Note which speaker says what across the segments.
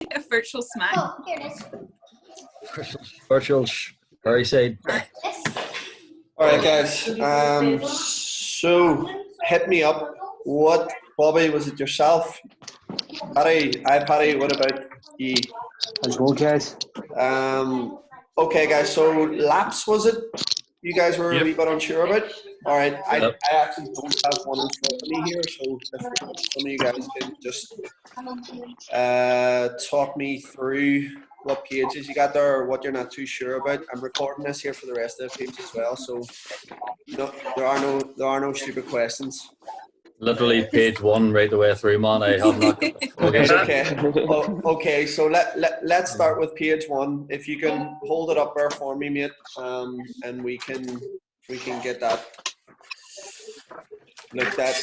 Speaker 1: A virtual smack.
Speaker 2: Oh, here it is.
Speaker 3: Virtual Harry said.
Speaker 4: All right, guys. So hit me up. What, Bobby? Was it yourself? Paddy, Paddy. What about you?
Speaker 5: How's it going, guys?
Speaker 4: Okay, guys. So laps, was it? You guys were a wee bit unsure about. All right. I actually don't have one in front of me here, so if some of you guys can just talk me through what pages you got there or what you're not too sure about. I'm recording this here for the rest of the pages as well, so no, there are no stupid questions.
Speaker 3: Literally page 1 right the way through, man. I have not.
Speaker 4: Okay. Okay. So let's start with page 1. If you can hold it up there for me, mate, and we can get that looked at.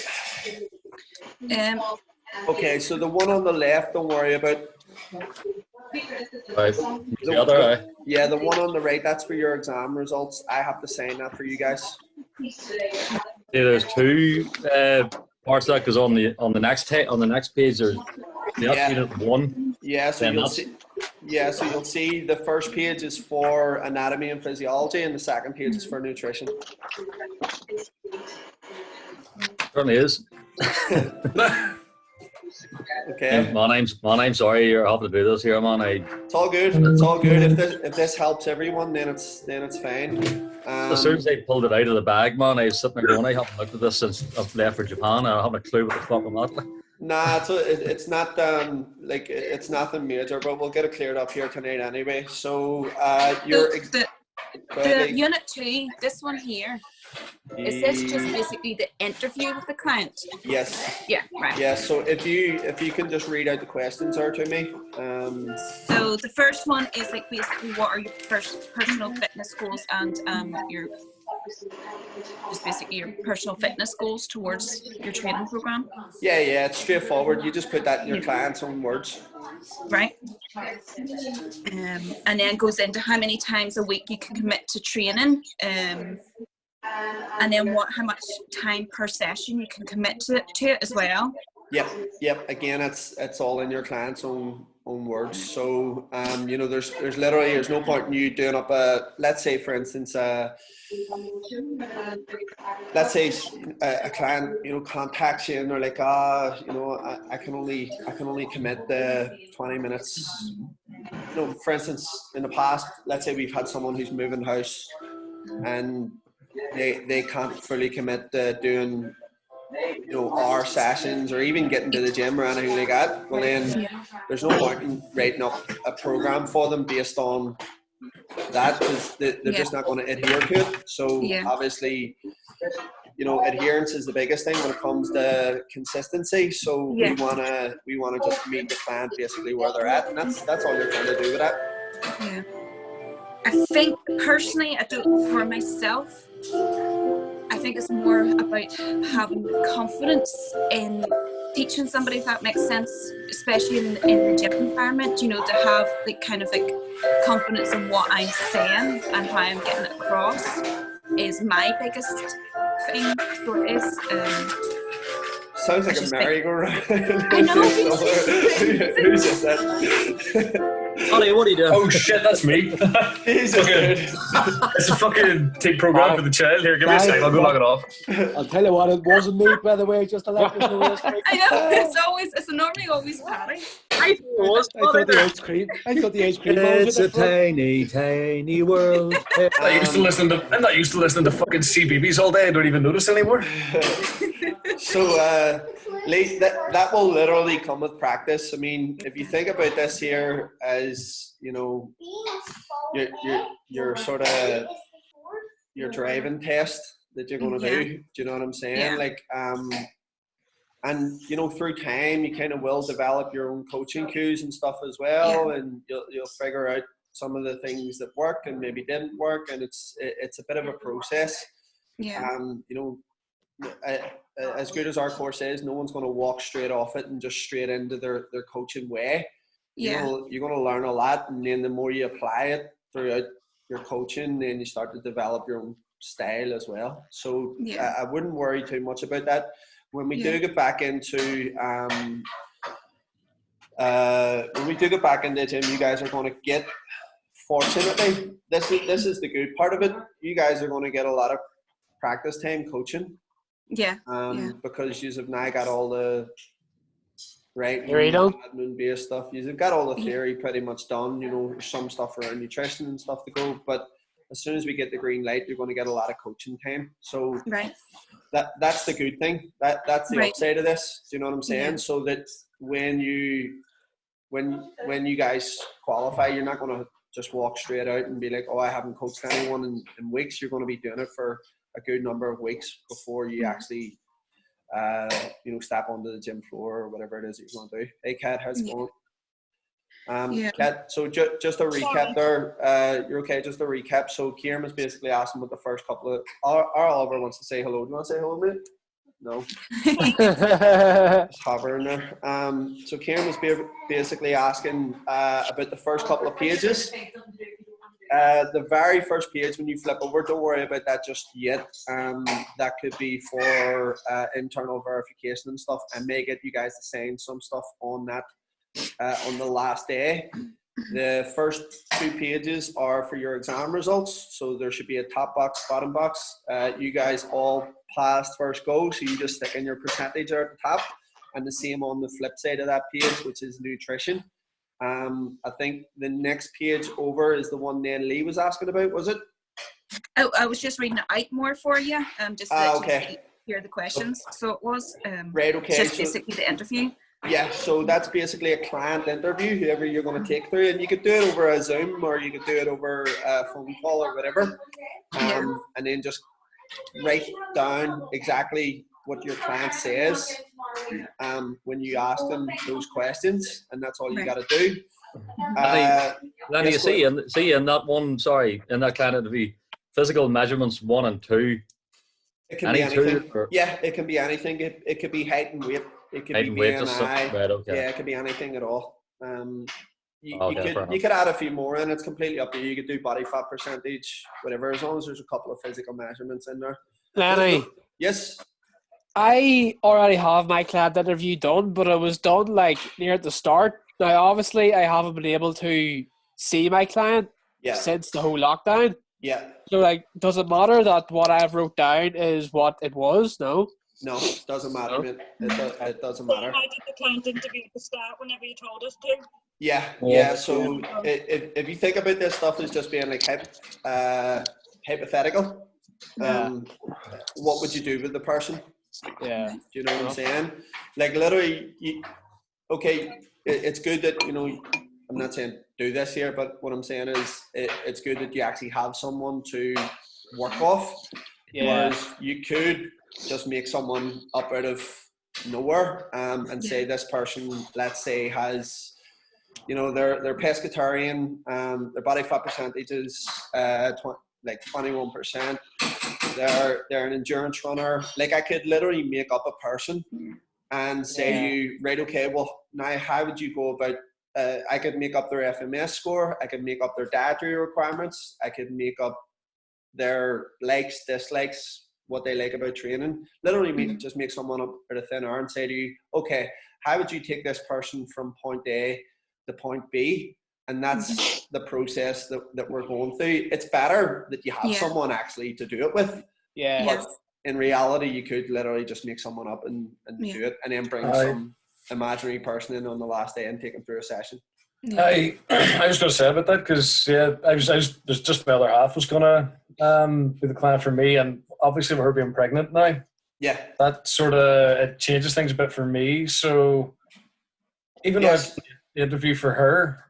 Speaker 4: Okay. So the one on the left, don't worry about.
Speaker 3: Right. The other,
Speaker 4: yeah, the one on the right, that's for your exam results. I have to sign that for you guys.
Speaker 3: Yeah, there's 2 parts of that, because on the next page there's unit 1.
Speaker 4: Yeah, so you'll see the first page is for anatomy and physiology, and the second page is for nutrition.
Speaker 3: Certainly is.
Speaker 4: Okay.
Speaker 3: My name's sorry you're having to do this here, man.
Speaker 4: It's all good. It's all good. If this helps everyone, then it's fine.
Speaker 3: As soon as they pulled it out of the bag, man, I was sitting there going, I haven't looked at this since I've left for Japan. I haven't a clue what the fuck I'm at.
Speaker 4: Nah, it's not like it's nothing major, but we'll get it cleared up here tonight anyway. So
Speaker 1: the unit 2, this one here. Is this just basically the interview with the client?
Speaker 4: Yes.
Speaker 1: Yeah, right.
Speaker 4: Yeah, so if you can just read out the questions there to me.
Speaker 1: So the first one is like basically what are your personal fitness goals and your personal fitness goals towards your training program?
Speaker 4: Yeah, it's straightforward. You just put that in your client's own words.
Speaker 1: Right. And then goes into how many times a week you can commit to training. And then how much time per session you can commit to it as well.
Speaker 4: Yep. Again, it's all in your client's own words. So there's no point in you doing up let's say for instance let's say a client contacts you and they're like I can only commit the 20 minutes. For instance, in the past, let's say we've had someone who's moving house and they can't fully commit to doing hour sessions or even getting to the gym or anything like that. Well, then there's no point in writing up a program for them based on that, because they're just not going to adhere to it. So obviously adherence is the biggest thing when it comes to consistency. So we want to just meet the client basically where they're at, and that's all you're trying to do with that.
Speaker 1: Yeah. I think personally, for myself, I think it's more about having confidence in teaching somebody, if that makes sense, especially in the gym environment, to have confidence in what I'm saying and how I'm getting it across is my biggest thing. So it is.
Speaker 4: Sounds like a merry-go-round.
Speaker 1: I know.
Speaker 4: Who said that?
Speaker 3: Ollie, what are you doing?
Speaker 6: Oh shit, that's me. It's a fucking take program for the child. Here, give me a second, I'll go log it off.
Speaker 5: I'll tell you what, it wasn't me, by the way, just to let you know this.
Speaker 1: I know, it's normally always Paddy.
Speaker 5: I thought the ice cream.
Speaker 3: It's a tiny world.
Speaker 6: I'm not used to listening to fucking CBeebies all day. I don't even notice anymore.
Speaker 4: So, Lee, that will literally come with practice. I mean, if you think about this here as, your sort of your driving test that you're going to do. Do you know what I'm saying?
Speaker 1: Yeah.
Speaker 4: And through time, you kind of will develop your own coaching cues and stuff as well, and you'll figure out some of the things that work and maybe didn't work, and it's a bit of a process.
Speaker 1: Yeah.
Speaker 4: As good as our course is, no one's going to walk straight off it and just straight into their coaching way. You're going to learn a lot, and then the more you apply it throughout your coaching, then you start to develop your own style as well. So I wouldn't worry too much about that. When we do get back into when we do get back into the gym, you guys are going to get, fortunately, this is the good part of it. You guys are going to get a lot of practice time coaching.
Speaker 1: Yeah.
Speaker 4: Because you have now got all the writing,
Speaker 5: Theory done.
Speaker 4: admin based stuff. You've got all the theory pretty much done. You know, there's some stuff around nutrition and stuff to go. But as soon as we get the green light, you're going to get a lot of coaching time. So
Speaker 1: Right.
Speaker 4: that's the good thing. That's the
Speaker 1: Right.
Speaker 4: upside of this. Do you know what I'm saying?
Speaker 1: Yeah.
Speaker 4: So that when you guys qualify, you're not going to just walk straight out and be like, oh, I haven't coached anyone in weeks. You're going to be doing it for a good number of weeks before you actually step onto the gym floor or whatever it is that you're going to do. Hey Kat, how's it going? Kat, so just a recap there. You're okay, just a recap. So Kieran was basically asking what the first couple of our Oliver wants to say hello. Do you want to say hello, mate? No. Just hovering there. So Kieran was basically asking about the first couple of pages. The very first page, when you flip over, don't worry about that just yet. That could be for internal verification and stuff. I may get you guys to sign some stuff on that on the last day. The first 2 pages are for your exam results. So there should be a top box, bottom box. You guys all passed first go, so you just stick in your percentage there at the top. And the same on the flip side of that page, which is nutrition. I think the next page over is the one then Lee was asking about, was it?
Speaker 1: I was just reading it out more for you, just so that
Speaker 4: okay.
Speaker 1: you hear the questions. So it was
Speaker 4: Right, okay.
Speaker 1: just
Speaker 4: So,
Speaker 1: basically the interview.
Speaker 4: yeah, so that's basically a client interview, whoever you're going to take through, and you could do it over a Zoom or you could do it over a phone call or whatever, and then just write down exactly what your client says when you ask them those questions, and that's all you got to do.
Speaker 3: Lenny, you see in that one, in that client interview, physical measurements 1 and 2.
Speaker 4: It can be anything. Yeah, it can be anything. It could be height and weight. It could be BMI.
Speaker 3: Right, okay.
Speaker 4: Yeah, it could be anything at all. You
Speaker 3: fair
Speaker 4: could add a few more in. It's completely up to you. You could do body fat percentage, whatever, as long as there's a couple of physical measurements in there.
Speaker 5: Lenny,
Speaker 4: Yes.
Speaker 5: I already have my client interview done, but it was done like near at the start. Now, obviously, I haven't been able to see my client since the whole lockdown.
Speaker 4: Yeah.
Speaker 5: So, like, does it matter that what I've wrote down is what it was? No.
Speaker 4: No, it doesn't matter, mate. It doesn't matter.
Speaker 2: I did the client interview at the start whenever you told us to.
Speaker 4: Yeah. So if you think about this stuff as just being like hypothetical, what would you do with the person?
Speaker 5: Yeah.
Speaker 4: Do you know what I'm saying? Like literally, it's good that, I'm not saying do this here, but what I'm saying is it's good that you actually have someone to work off.
Speaker 5: Yeah.
Speaker 4: Whereas you could just make someone up out of nowhere and say this person, let's say, has, they're pescatarian, their body fat percentage is 21%. They're an endurance runner. Like, I could literally make up a person and say to you, right, okay, well, now how would you go about, I could make up their FMS score, I could make up their dietary requirements, I could make up their likes, dislikes, what they like about training. Literally just make someone up out of thin air and say to you, okay, how would you take this person from point A to point B? And that's the process that we're going through. It's better that you have someone actually to do it with.
Speaker 5: Yeah.
Speaker 4: But in reality, you could literally just make someone up and do it, and then bring some imaginary person in on the last day and take them through a session.
Speaker 6: I was going to say about that because there's just my other half was going to be the client for me, and obviously with her being pregnant now, that sort of it changes things a bit for me. So even though I've the interview for her,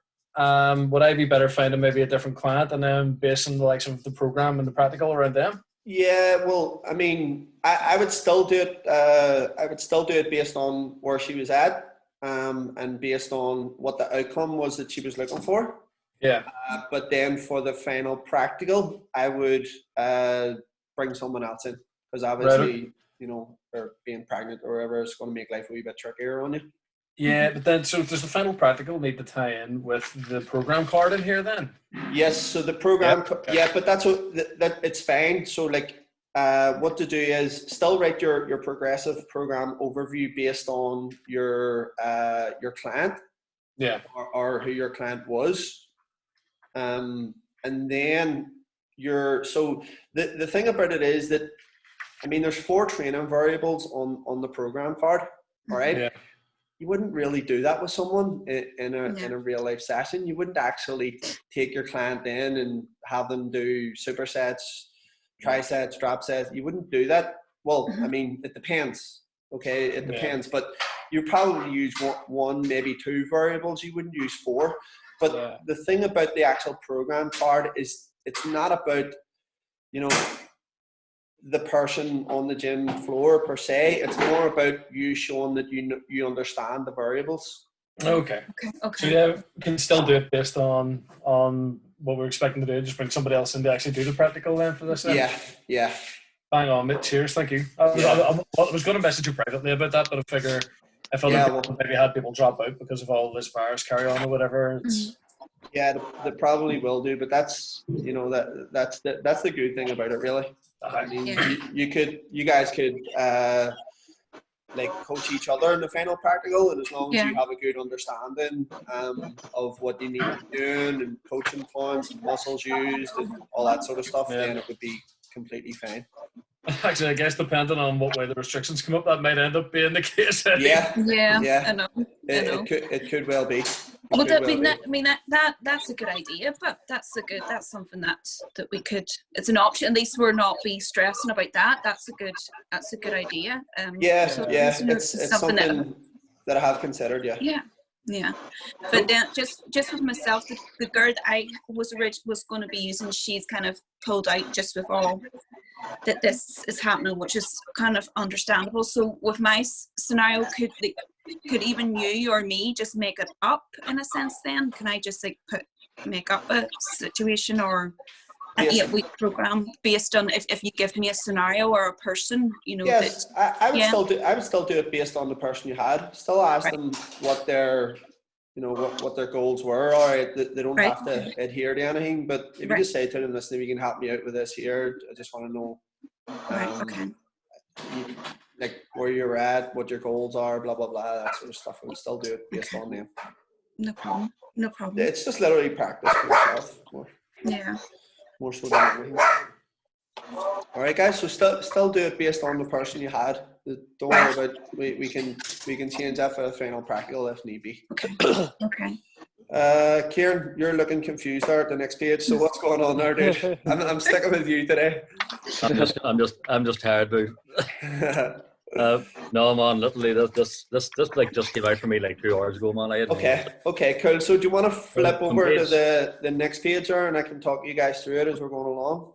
Speaker 6: would I be better finding maybe a different client and then basing the likes of the program and the practical around them?
Speaker 4: Yeah, well, I mean, I would still do it. I would still do it based on where she was at. And based on what the outcome was that she was looking for.
Speaker 6: Yeah.
Speaker 4: But then for the final practical, I would bring someone else in because obviously, or being pregnant or whatever is going to make life a wee bit trickier on you.
Speaker 6: Yeah, but then, so does the final practical need to tie in with the program card in here then?
Speaker 4: Yes, so the program, but that's what, that it's fine. So like, what to do is still write your progressive program overview based on your client, or who your client was. And then so the thing about it is that, I mean, there's 4 training variables on the program card, all right?
Speaker 6: Yeah.
Speaker 4: You wouldn't really do that with someone in a real life session. You wouldn't actually take your client in and have them do supersets, trisets, drop sets. You wouldn't do that. Well, I mean, it depends. Okay, it depends. But you probably use one, maybe 2 variables. You wouldn't use 4. But the thing about the actual program card is it's not about, you know, the person on the gym floor per se. It's more about you showing that you understand the variables.
Speaker 6: Okay. So you can still do it based on what we're expecting to do. Just bring somebody else in to actually do the practical then for this. Then?
Speaker 4: Yeah.
Speaker 6: Bang on, mate. Cheers, thank you. I was going to message you privately about that, but I figure if other people maybe had people drop out because of all this virus carry on or whatever.
Speaker 4: Yeah, they probably will do, but that's, you know, that's the good thing about it, really. I mean, you guys could like coach each other in the final practical, and as long as you have a good understanding of what you need to be doing and coaching points and muscles used and all that sort of stuff, then it would be completely fine.
Speaker 6: Actually, I guess depending on what way the restrictions come up, that might end up being the case.
Speaker 4: Yeah.
Speaker 1: I know.
Speaker 4: It could well be.
Speaker 1: Well, that's a good idea, but that's something that we could. It's an option. At least we're not be stressing about that. That's a good idea.
Speaker 4: It's something that I have considered.
Speaker 1: Yeah. But then just with myself, the girl that I was going to be using, she's kind of pulled out just with all that this is happening, which is kind of understandable. So with my scenario, could even you or me just make it up in a sense then? Can I just like make up a situation or an 8-week program based on if you give me a scenario or a person, you know?
Speaker 4: Yes, I would still do it based on the person you had. Still ask them what their, you know, what their goals were. All right, they don't have to adhere to anything, but if you just say to them, listen, you can help me out with this here. I just want to know, like where you're at, what your goals are, blah blah blah, that sort of stuff. I would still do it based on them.
Speaker 1: No problem.
Speaker 4: It's just literally practice for yourself. More so than anything. All right, guys. So still do it based on the person you had. Don't worry about. We can change that for the final practical if need be.
Speaker 1: Okay.
Speaker 4: Kieran, you're looking confused there at the next page. So what's going on there, dude? I'm sticking with you today.
Speaker 3: I'm just tired, dude. No, man. Literally, this like just came out for me like 2 hours ago, man. Okay, cool. So do you want to flip over to the next page there, and I can talk you guys through it as we're going along?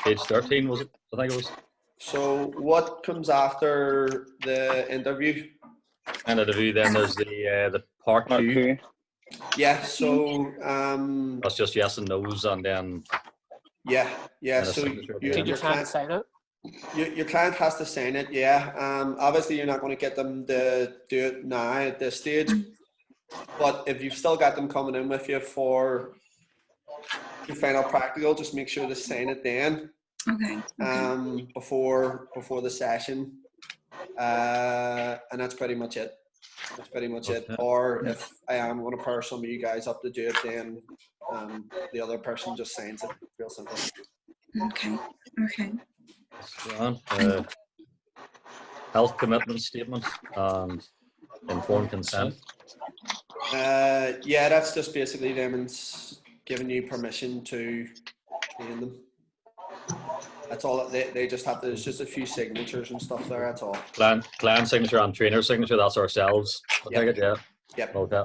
Speaker 3: Page 13 was it? I think it was.
Speaker 4: So what comes after the interview?
Speaker 3: And interview, then there's the part 2.
Speaker 4: Yeah. So
Speaker 3: that's just yes and no's, and then
Speaker 4: So your client sign it. Your client has to sign it. Yeah. Obviously, you're not going to get them to do it now at this stage, but if you've still got them coming in with you for your final practical, just make sure to sign it then.
Speaker 1: Okay.
Speaker 4: Before the session, and that's pretty much it. Or if I am going to pair some of you guys up to do it, then the other person just signs it. Real simple.
Speaker 1: Okay.
Speaker 3: Health commitment statement and informed consent.
Speaker 4: That's just basically them giving you permission to train them. That's all. They just have to. It's just a few signatures and stuff there. That's all.
Speaker 3: Client signature and trainer signature. That's ourselves. Yep. Okay.
Speaker 1: Yeah.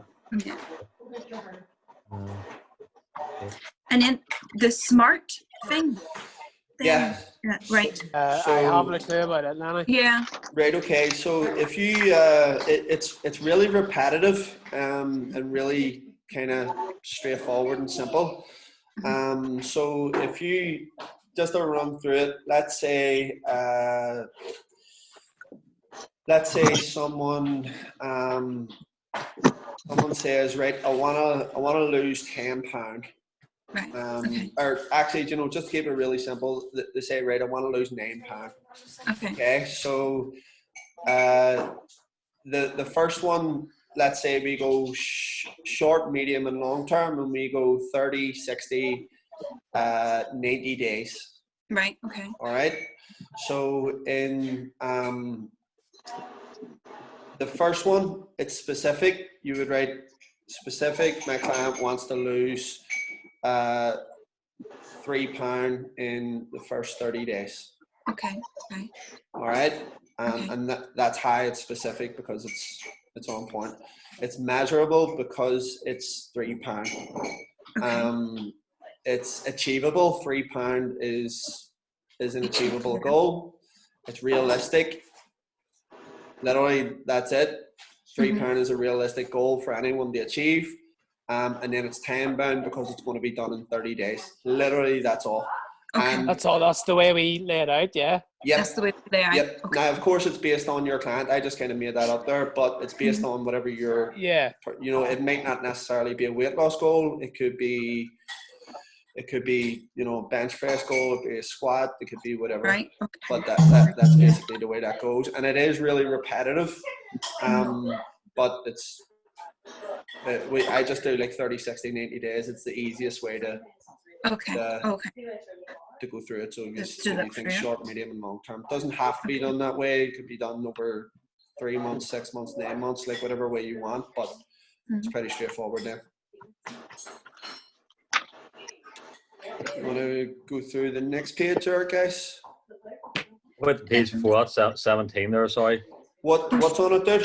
Speaker 1: And then the SMART thing.
Speaker 4: Yeah.
Speaker 1: Right.
Speaker 5: I haven't a clue about it, Nanny.
Speaker 1: Yeah.
Speaker 4: Right. Okay. So if you, it's really repetitive and really kind of straightforward and simple. So if you just to run through it, let's say someone says, right, I wanna lose £10.
Speaker 1: Right.
Speaker 4: Or actually, just to keep it really simple, they say, right, I want to lose £9.
Speaker 1: Okay.
Speaker 4: Okay. So the first one, let's say we go short, medium, and long term, and we go 30, 60, 90 days.
Speaker 1: Right. Okay.
Speaker 4: All right. So in the first one, it's specific. You would write specific. My client wants to lose £3 in the first 30 days.
Speaker 1: Okay. Okay.
Speaker 4: All right.
Speaker 1: Okay.
Speaker 4: And that's how it's specific, because it's on point. It's measurable because it's £3.
Speaker 1: Okay.
Speaker 4: It's achievable. £3 is an achievable goal. It's realistic. Literally, that's it. £3 is a realistic goal for anyone to achieve. And then it's time bound because it's going to be done in 30 days. Literally, that's all.
Speaker 1: Okay.
Speaker 4: And
Speaker 5: that's all. That's the way we lay it out. Yeah.
Speaker 4: Yep.
Speaker 1: That's the way they are.
Speaker 4: Yep.
Speaker 1: Okay.
Speaker 4: Now, of course, it's based on your client. I just kind of made that up there, but it's based on whatever your,
Speaker 5: Yeah.
Speaker 4: you know, it might not necessarily be a weight loss goal. It could be, you know, bench press goal, it could be a squat, it could be whatever.
Speaker 1: Right. Okay.
Speaker 4: But that's basically the way that goes. And it is really repetitive. But it's, I just do like 30, 60, 90 days. It's the easiest way to go through it. So you think short, medium, and long term. It doesn't have to be done that way. It could be done over 3 months, 6 months, 9 months, like whatever way you want. But it's pretty straightforward there. You want to go through the next page there, guys?
Speaker 7: What page before that? 17 there, sorry.
Speaker 4: What's on it, dude?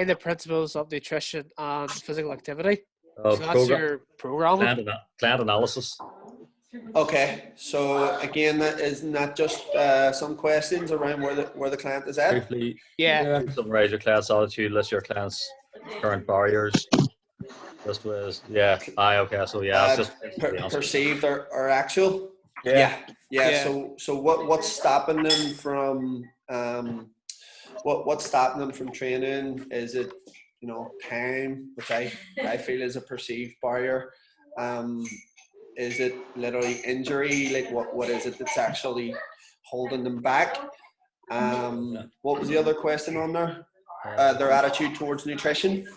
Speaker 5: The principles of nutrition and physical activity.
Speaker 7: So
Speaker 5: that's your programming.
Speaker 7: Client analysis.
Speaker 4: Okay, so again, isn't that just some questions around where the client is at?
Speaker 7: Briefly,
Speaker 5: yeah.
Speaker 7: Summarize your client's attitude, list your client's current barriers. Just was, yeah. Okay, so yeah, it's just
Speaker 4: perceived or actual. Yeah. So what's stopping them from what's stopping them from training? Is it, you know, time, which I feel is a perceived barrier? Is it literally injury? Like what is it that's actually holding them back? What was the other question on there? Their attitude towards nutrition.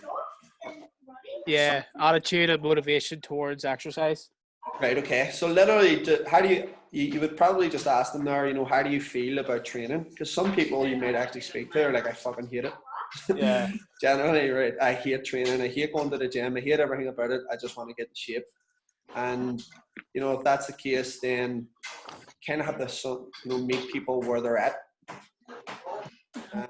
Speaker 5: Yeah, attitude and motivation towards exercise.
Speaker 4: Right. Okay. So literally, how do you would probably just ask them there, you know, how do you feel about training? Because some people you might actually speak to are like, I fucking hate it.
Speaker 5: Yeah.
Speaker 4: Generally, right. I hate training. I hate going to the gym. I hate everything about it. I just want to get in shape. And, you know, if that's the case, then kind of have to, you know, meet people where they're at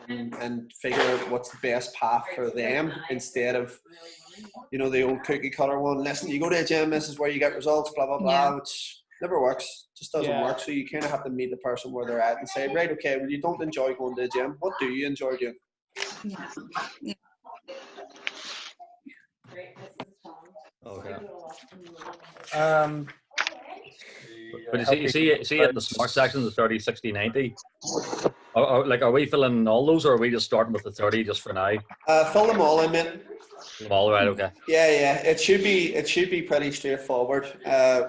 Speaker 4: and figure out what's the best path for them instead of, you know, the old cookie cutter one. Listen, you go to a gym, this is where you get results, blah, blah, blah, which never works. Just doesn't work. So you kind of have to meet the person where they're at and say, right, okay, well, you don't enjoy going to the gym. What do you enjoy doing?
Speaker 1: Yeah.
Speaker 7: Okay. But you see in the smart section, the 30, 60, 90. Are we filling all those, or are we just starting with the 30 just for now?
Speaker 4: Fill them all in, mate.
Speaker 7: Fill them all, right? Okay.
Speaker 4: Yeah. It should be pretty straightforward.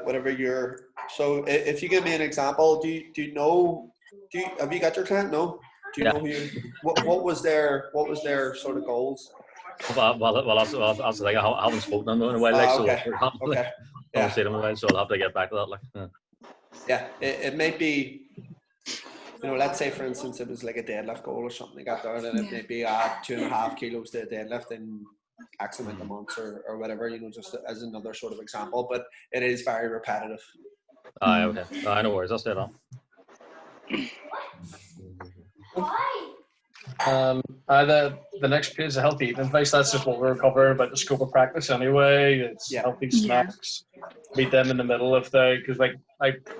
Speaker 4: Whatever you're. So if you give me an example, have you got your client? No. Do you know who? What was their sort of goals?
Speaker 7: Well, that's the thing. I haven't spoken to them in a while, like, so
Speaker 4: okay.
Speaker 7: I haven't seen them in a while, so I'll have to get back to that. Like,
Speaker 4: yeah, it might be, you know, let's say for instance it was like a deadlift goal or something like that there, and it may be 2.5 kilos to a deadlift in X amount of months or whatever, you know, just as another sort of example. But it is very repetitive.
Speaker 7: Okay. No worries. I'll stay on.
Speaker 6: The next page is healthy eating advice. That's just what we're covering about the scope of practice anyway. It's healthy snacks. Meet them in the middle if they, because like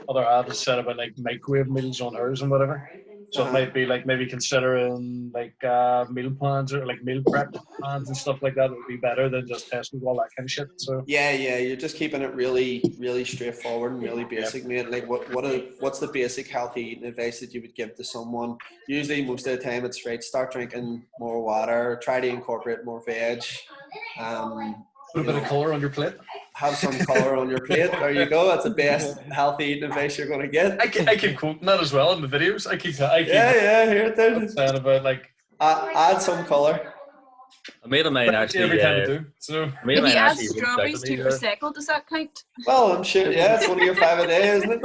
Speaker 6: other ads said about like microwave meals on hers and whatever. So it might be like maybe considering like meal plans or like meal prep plans and stuff like that would be better than just testing all that kind of shit. So
Speaker 4: yeah, you're just keeping it really, really straightforward and really basic, mate. Like what's the basic healthy eating advice that you would give to someone? Usually, most of the time, it's right. Start drinking more water. Try to incorporate more veg.
Speaker 6: Put a bit of colour on your plate.
Speaker 4: Have some colour on your plate. There you go. That's the best healthy eating advice you're going to get.
Speaker 6: I keep quoting that as well in the videos. I keep
Speaker 4: hear it, dude.
Speaker 6: Saying about like
Speaker 4: add some colour.
Speaker 7: A mate of mine actually.
Speaker 6: Every time I do. So.
Speaker 1: If you add strawberries to Prosecco, does that count?
Speaker 3: Well, I'm sure. Yeah, it's one of your 5 a day, isn't
Speaker 7: it?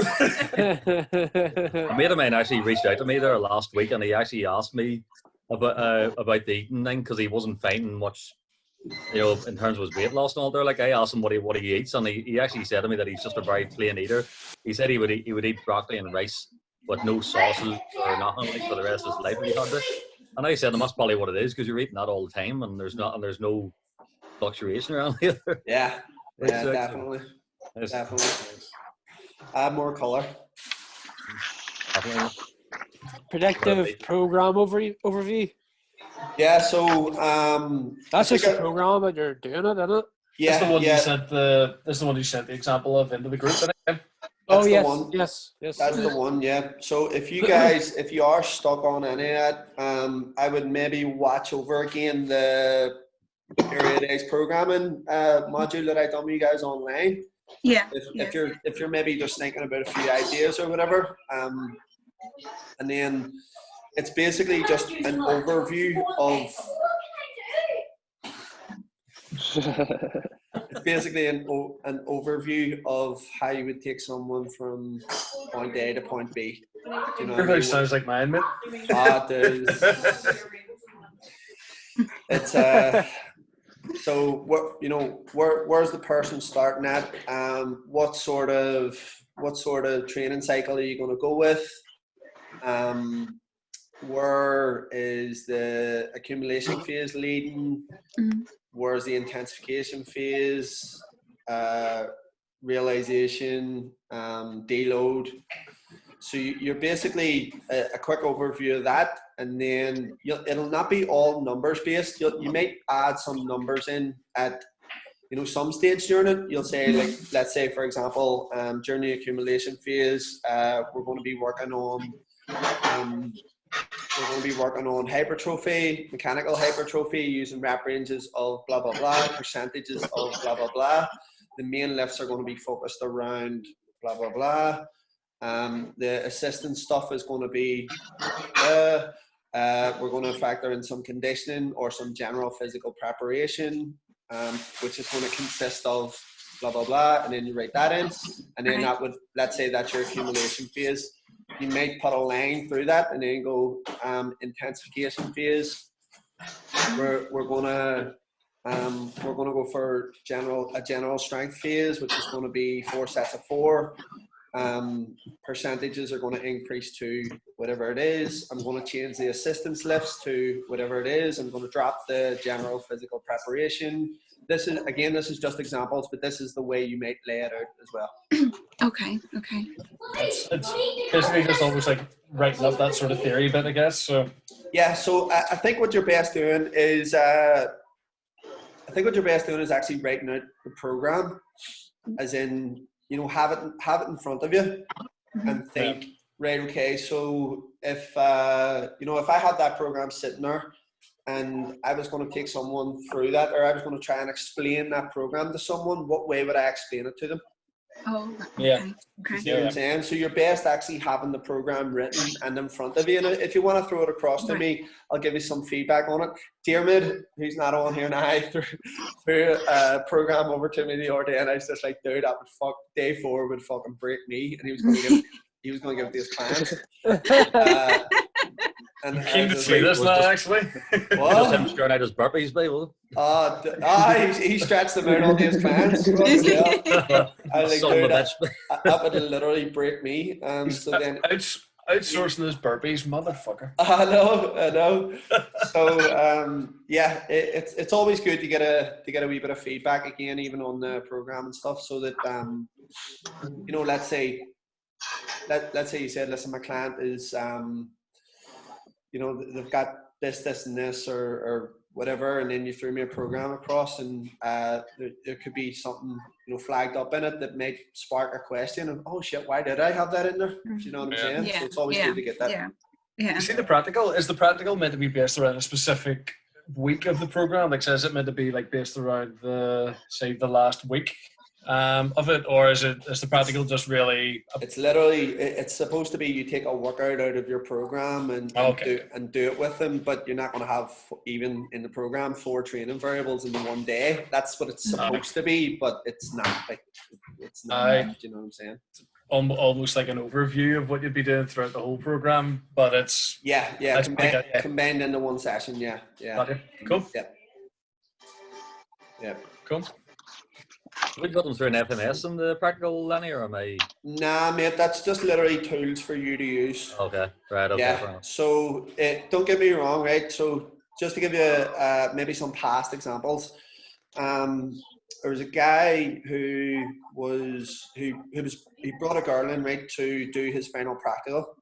Speaker 7: A mate of mine actually reached out to me there last week, and he actually asked me about the eating thing because he wasn't finding much, in terms of his weight loss and all there. Like I asked him what he eats, and he actually said to me that he's just a very plain eater. He said he would eat broccoli and rice with no sauces or nothing like for the rest of his life if he had to. And I said, that's probably what it is because you're eating that all the time, and there's no fluctuation around here.
Speaker 3: Yeah, definitely. Add more color.
Speaker 7: Definitely.
Speaker 5: Predictive program overview.
Speaker 3: Yeah, so
Speaker 5: that's just a program that you're doing it, isn't it?
Speaker 3: Yeah,
Speaker 6: that's the one you sent that's the one you sent the example of into the group.
Speaker 5: Oh yes, yes.
Speaker 3: That's the one. Yeah. So if you are stuck on any of that, I would maybe watch over again the area days programming module that I done with you guys online.
Speaker 1: Yeah.
Speaker 3: If you're maybe just thinking about a few ideas or whatever, and then it's basically just an overview of. It's basically an overview of how you would take someone from point A to point B.
Speaker 6: You know, everybody sounds like mine, mate.
Speaker 3: It's so where's the person starting at? What sort of training cycle are you going to go with? Where is the accumulation phase leading? Where's the intensification phase, realization, deload? So you're basically a quick overview of that, and then it'll not be all numbers based. You might add some numbers in at some stage during it. You'll say, like, let's say for example, during the accumulation phase, we're going to be working on hypertrophy, mechanical hypertrophy using rep ranges of blah, blah, blah, percentages of blah, blah, blah. The main lifts are going to be focused around blah, blah, blah. The assistance stuff is going to be, we're going to factor in some conditioning or some general physical preparation, which is going to consist of blah, blah, blah. And then you write that in. And then that would, let's say that's your accumulation phase. You might put a line through that and then go intensification phase. We're gonna go for a general strength phase, which is going to be 4 sets of 4. Percentages are going to increase to whatever it is. I'm going to change the assistance lifts to whatever it is. I'm going to drop the general physical preparation. This is just examples, but this is the way you might lay it out as well.
Speaker 1: Okay.
Speaker 6: It's basically just almost like writing up that sort of theory bit, I guess. So
Speaker 3: yeah, so I think what you're best doing is actually writing out the program, as in have it in front of you and think, right, okay, so if if I had that program sitting there and I was going to take someone through that, or I was going to try and explain that program to someone, what way would I explain it to them?
Speaker 1: Oh, okay.
Speaker 6: Yeah.
Speaker 1: Okay.
Speaker 3: You know what I'm saying? So you're best actually having the program written and in front of you. And if you want to throw it across to me, I'll give you some feedback on it. Diarmid, who's not on here now, threw a program over to me the other day, and I was just like, dude, that would fuck, day 4 would fucking break me. And he was going to give it to his clients.
Speaker 6: And keen to see this now, actually.
Speaker 7: What? Just him throwing out his burpees, baby.
Speaker 3: He stretched them out on his clients. I was like, dude, that would literally break me. So then
Speaker 6: outsourcing his burpees, motherfucker.
Speaker 3: I know. So yeah, it's always good to get a wee bit of feedback again, even on the program and stuff, so that let's say you said, listen, my client is they've got this and this or whatever, and then you threw me a program across, and there could be something flagged up in it that might spark a question of, oh shit, why did I have that in there? Do you know what I'm saying?
Speaker 1: Yeah.
Speaker 3: So it's always good to get that.
Speaker 1: Yeah.
Speaker 6: You see, the practical meant to be based around a specific week of the program? Like, so is it meant to be like based around the last week of it, or is the practical just really?
Speaker 3: It's literally, it's supposed to be you take a workout out of your program and do it with them, but you're not going to have, even in the program, 4 training variables in one day. That's what it's supposed to be, but it's not. Like, it's not. You know what I'm saying?
Speaker 6: Almost like an overview of what you'd be doing throughout the whole program, but it's
Speaker 3: combined into one session. Yeah.
Speaker 6: Cool.
Speaker 3: Yeah.
Speaker 6: Cool.
Speaker 7: We got them through an FMS in the practical, Lenny, or am I?
Speaker 3: Nah, mate, that's just literally tools for you to use.
Speaker 7: Okay, right, okay.
Speaker 3: Yeah, so don't get me wrong, right? So just to give you maybe some past examples, there was a guy who brought a girl in, right, to do his final practical,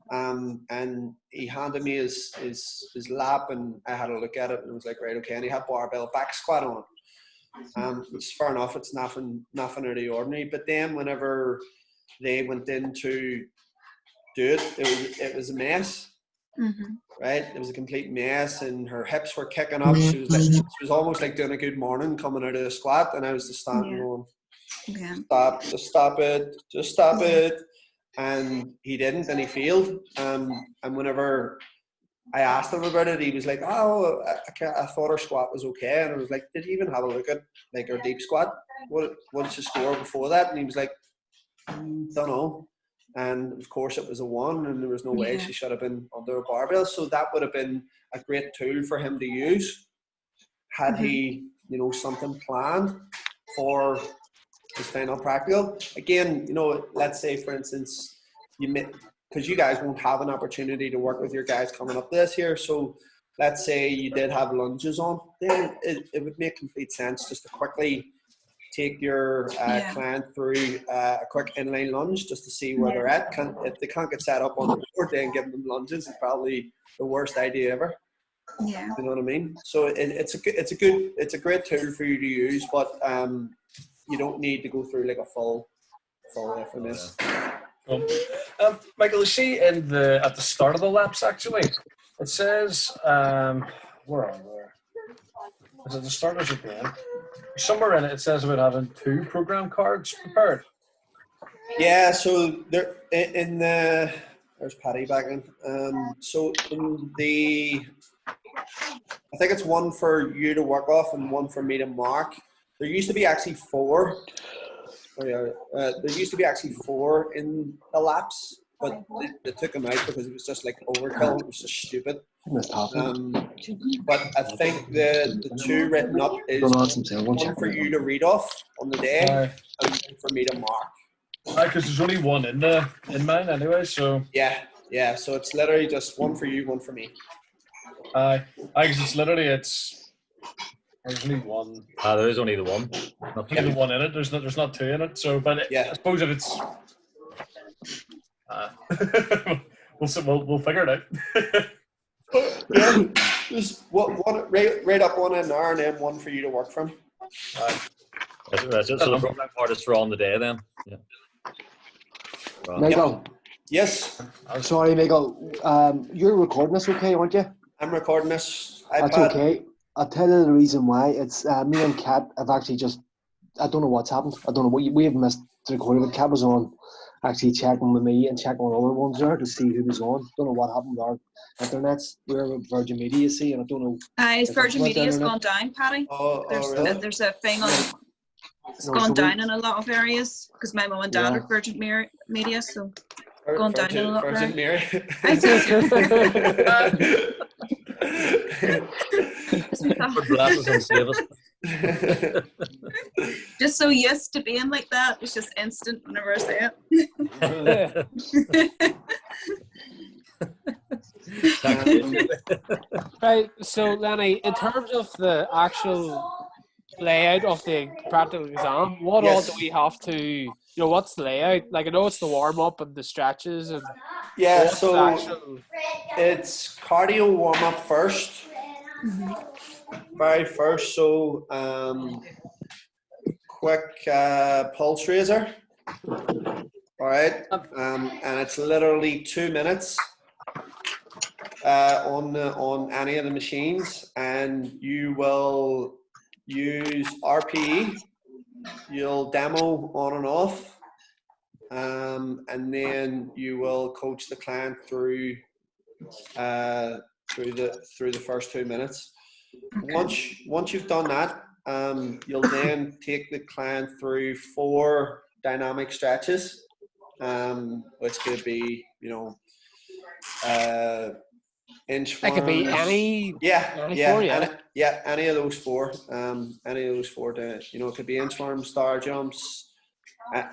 Speaker 3: and he handed me his lap, and I had a look at it, and I was like, right, okay, and he had barbell back squat on it. Which is fair enough, it's nothing out of the ordinary. But then whenever they went in to do it was a mess. Right? It was a complete mess, and her hips were kicking up. She was almost like doing a good morning coming out of the squat, and I was just standing going, stop it. And he didn't, and he failed. And whenever I asked him about it, he was like, "Oh, I thought her squat was okay." And I was like, "Did you even have a look at like her deep squat? What did she score before that?" And he was like, "Don't know." And of course, it was a 1, and there was no way she should have been under a barbell. So that would have been a great tool for him to use had he, something planned for his final practical. Again, let's say, for instance, because you guys won't have an opportunity to work with your guys coming up this year. So let's say you did have lunges on, then it would make complete sense just to quickly take your client through a quick inline lunge just to see where they're at. If they can't get set up on the board, then giving them lunges is probably the worst idea ever.
Speaker 1: Yeah.
Speaker 3: You know what I mean? So it's a great tool for you to use, but you don't need to go through like a full FMS.
Speaker 6: Michael, you see at the start of the laps, actually, it says, where are we? Is it the starters again? Somewhere in it, it says about having 2 program cards prepared.
Speaker 3: Yeah, so there there's Paddy back in. So in I think it's 1 for you to work off and 1 for me to mark. There used to be actually 4. There used to be actually 4 in the laps, but they took them out because it was just like overkill. It was just stupid. But I think the 2 written up is 1 for you to read off on the day and 1 for me to mark.
Speaker 6: Because there's only 1 in mine anyway, so.
Speaker 3: Yeah. So it's literally just 1 for you, 1 for me.
Speaker 6: Because it's literally there's only 1.
Speaker 7: There is only the 1.
Speaker 6: Only the 1 in it. There's not 2 in it. So, but I suppose if it's, we'll figure it out.
Speaker 3: Yeah, just rate up 1 in there, and then 1 for you to work from.
Speaker 7: That's it. So the program part is for on the day then. Yeah.
Speaker 8: Michael.
Speaker 3: Yes.
Speaker 8: Sorry, Michael. You're recording this, okay, aren't you?
Speaker 3: I'm recording this. iPad.
Speaker 8: That's okay. I'll tell you the reason why. It's me and Kat have actually I don't know what's happened. I don't know. We have missed the recording, but Kat was on actually checking with me and checking on other ones there to see who was on. Don't know what happened with our internets. We're with Virgin Media, you see, and I don't know.
Speaker 1: Virgin Media's gone down, Paddy.
Speaker 3: Really?
Speaker 1: There's a thing on. It's gone down in a lot of areas because my mum and dad are Virgin Media, so gone down in a lot of areas.
Speaker 7: Put glasses and save us.
Speaker 1: Just so used to being like that, it's just instant whenever I say
Speaker 5: it. Right, so Lenny, in terms of the actual layout of the practical exam, what all do we have to, what's the layout? Like, I know it's the warm-up and the stretches and
Speaker 3: so it's cardio warm-up first. Very first, so quick pulse raiser. All right, and it's literally 2 minutes on any of the machines, and you will use RPE
Speaker 4: you'll demo on and off, and then you will coach the client through the first 2 minutes.
Speaker 1: Okay.
Speaker 4: Once you've done that, you'll then take the client through 4 dynamic stretches, which could be, you know, inchworms.
Speaker 5: That could be any.
Speaker 4: Any of those 4. Any of those 4. You know, it could be inchworms, star jumps,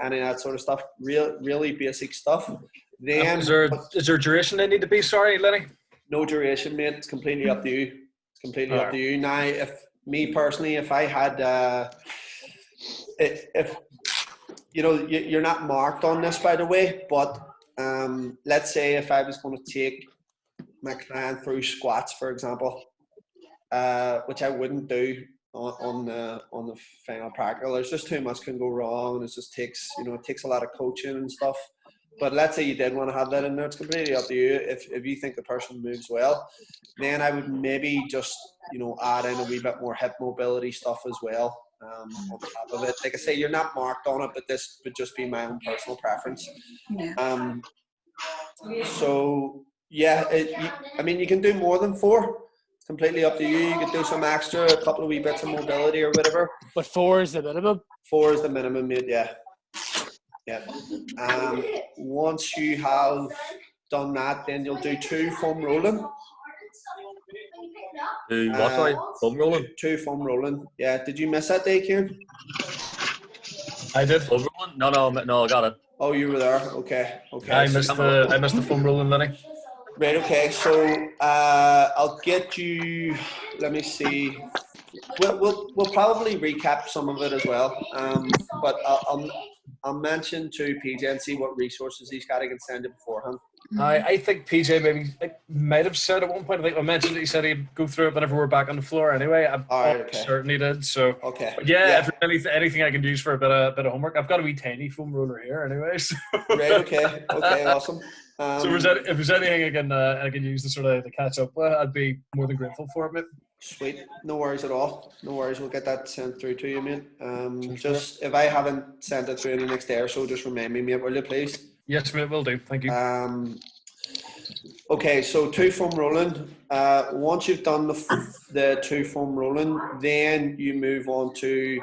Speaker 4: any of that sort of stuff. Really basic stuff. Then
Speaker 6: is there duration they need to be? Sorry, Lenny.
Speaker 4: No duration, mate. It's completely up to you. It's completely up to you. Now, if me personally, if I had, if you know, you're not marked on this, by the way, but let's say if I was going to take my client through squats, for example, which I wouldn't do on the final practical. There's just too much can go wrong, and it just takes, you know, it takes a lot of coaching and stuff. But let's say you did want to have that in there, it's completely up to you. If you think the person moves well, then I would maybe just, you know, add in a wee bit more hip mobility stuff as well, on top of it. Like I say, you're not marked on it, but this would just be my own personal preference.
Speaker 1: Yeah.
Speaker 4: So yeah, I mean, you can do more than 4. It's completely up to you. You could do some extra, a couple of wee bits of mobility or whatever.
Speaker 5: But 4 is the minimum?
Speaker 4: 4 is the minimum, mate, yeah. Yeah. Once you have done that, then you'll do 2 foam rolling.
Speaker 7: What, sorry? Foam rolling?
Speaker 4: 2 foam rolling. Yeah. Did you miss that day, Kieran?
Speaker 6: I did.
Speaker 7: Foam rolling? No, I got it.
Speaker 4: Oh, you were there. Okay.
Speaker 6: I missed the foam rolling, Lenny.
Speaker 4: Right. Okay. So I'll get you. Let me see. We'll probably recap some of it as well. But I'll mention to PJ and see what resources he's got. I can send it beforehand.
Speaker 6: I think PJ maybe might have said at one point. I think I mentioned that he said he'd go through it whenever we're back on the floor. Anyway, I'm certain he did. So
Speaker 4: okay.
Speaker 6: But yeah, if there's anything I can use for a bit of homework, I've got a wee tiny foam roller here. Anyway. So.
Speaker 4: Right. Okay. Okay. Awesome.
Speaker 6: So if there's anything I can use to catch up with, I'd be more than grateful for it, mate.
Speaker 4: Sweet. No worries at all. No worries. We'll get that sent through to you, mate. Just if I haven't sent it through in the next day or so, just remind me, mate, will you please?
Speaker 6: Yes, mate, will do. Thank you.
Speaker 4: Okay, so 2 foam rolling. Once you've done the 2 foam rolling, then you move on to